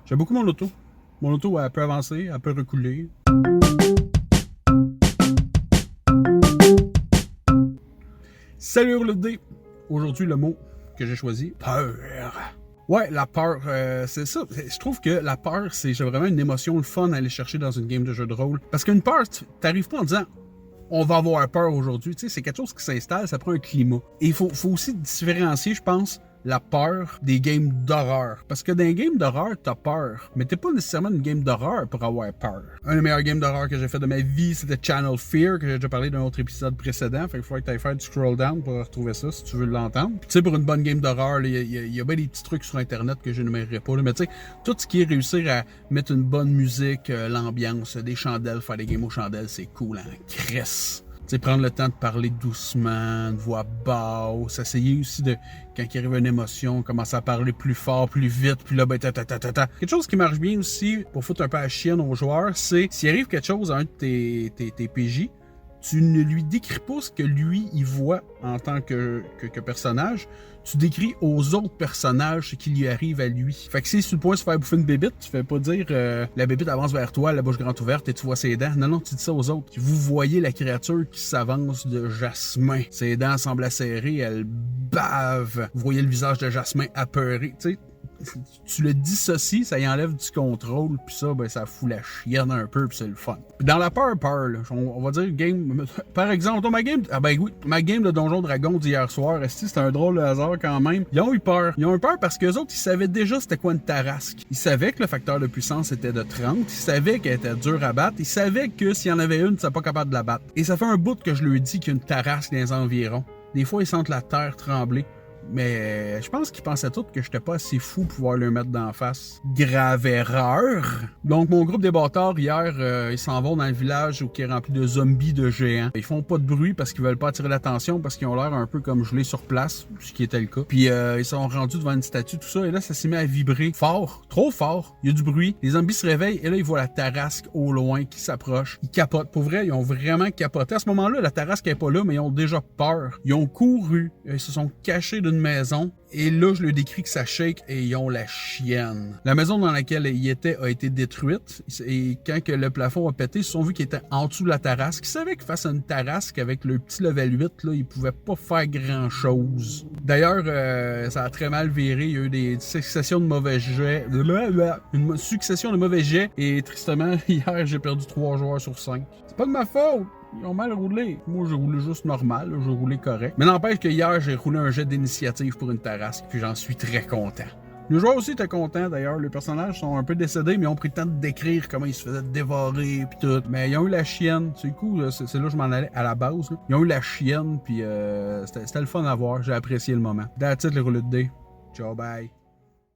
J'aime beaucoup mon auto. Mon auto, elle peut avancer, elle peut reculer. Salut Roulette. Aujourd'hui, le mot que j'ai choisi, peur. Ouais, la peur, c'est ça. Je trouve que la peur, c'est vraiment une émotion, le fun à aller chercher dans une game de jeu de rôle. Parce qu'une peur, t'arrives pas en disant on va avoir peur aujourd'hui. Tu sais, c'est quelque chose qui s'installe, ça prend un climat. Et il faut aussi différencier, je pense, la peur des games d'horreur. Parce que dans les games d'horreur, t'as peur. Mais t'es pas nécessairement une game d'horreur pour avoir peur. Un des meilleurs games d'horreur que j'ai fait de ma vie, c'était Channel Fear, que j'ai déjà parlé d'un autre épisode précédent. Fait qu'il faudrait que t'ailles faire du scroll down pour retrouver ça, si tu veux l'entendre. Puis tu sais, pour une bonne game d'horreur, il y a bien des petits trucs sur Internet que je n'énumérerai pas. Là. Mais tu sais, tout ce qui est réussir à mettre une bonne musique, l'ambiance, des chandelles, faire des games aux chandelles, c'est cool, hein? Cresse. T'sais, prendre le temps de parler doucement, une voix basse, essayer aussi de, quand il arrive une émotion, commencer à parler plus fort, plus vite, puis là, ben, Quelque chose qui marche bien aussi, pour foutre un peu à la chienne aux joueurs, c'est, s'il arrive quelque chose à un de tes PJ, tu ne lui décris pas ce que lui, il voit en tant que personnage. Tu décris aux autres personnages ce qui lui arrive à lui. Fait que si sur le point de se faire bouffer une bébite, tu fais pas dire la bébite avance vers toi, la bouche grande ouverte et tu vois ses dents. Non, tu dis ça aux autres. Vous voyez la créature qui s'avance de Jasmin. Ses dents semblent acérées, elle bave. Vous voyez le visage de Jasmin apeuré. Tu sais, tu le dissocies, ça y enlève du contrôle, puis ça, ben, ça fout la chienne un peu, puis c'est le fun. Puis dans la peur, là, on va dire game. Par exemple, ma game de Donjon Dragon d'hier soir, c'était un drôle de hasard quand même. Ils ont eu peur. Ils ont eu peur parce qu'eux autres, ils savaient déjà c'était quoi une tarasque. Ils savaient que le facteur de puissance était de 30, ils savaient qu'elle était dure à battre, ils savaient que s'il y en avait une, tu n'étais pas capable de la battre. Et ça fait un bout que je leur dis qu'il y a une tarasque dans les environs. Des fois, ils sentent la terre trembler. Mais je pense qu'ils pensaient tous que j'étais pas assez fou pour pouvoir le mettre d'en face. Grave erreur! Donc mon groupe des bâtards hier, ils s'en vont dans le village qui est rempli de zombies de géants. Ils font pas de bruit parce qu'ils veulent pas attirer l'attention, parce qu'ils ont l'air un peu comme gelés sur place, ce qui était le cas. Puis ils sont rendus devant une statue, tout ça, et là ça s'est mis à vibrer fort, trop fort. Il y a du bruit. Les zombies se réveillent et là ils voient la tarasque au loin qui s'approche. Ils capotent. Pour vrai, ils ont vraiment capoté. À ce moment-là, la tarasque est pas là, mais ils ont déjà peur. Ils ont couru. Ils se sont cachés d'une maison et là je leur décris que ça shake et ils ont la chienne. La maison dans laquelle ils étaient a été détruite et quand que le plafond a pété, ils se sont vus qu'ils étaient en dessous de la tarasque. Ils savaient que face à une tarasque avec le petit level 8 là, ils pouvaient pas faire grand chose. D'ailleurs ça a très mal viré, il y a eu des successions de mauvais jets, une succession de mauvais jets et tristement hier j'ai perdu 3 joueurs sur 5. C'est pas de ma faute. Ils ont mal roulé. Moi, j'ai roulé juste normal. J'ai roulé correct. Mais n'empêche que hier, j'ai roulé un jet d'initiative pour une tarasque, puis j'en suis très content. Le joueur aussi était content, d'ailleurs. Les personnages sont un peu décédés, mais ils ont pris le temps de décrire comment ils se faisaient dévorer, puis tout. Mais ils ont eu la chienne. C'est cool, c'est là que je m'en allais à la base. Là. Ils ont eu la chienne, puis c'était le fun à voir. J'ai apprécié le moment. That's it, les rouleaux de dés. Ciao, bye.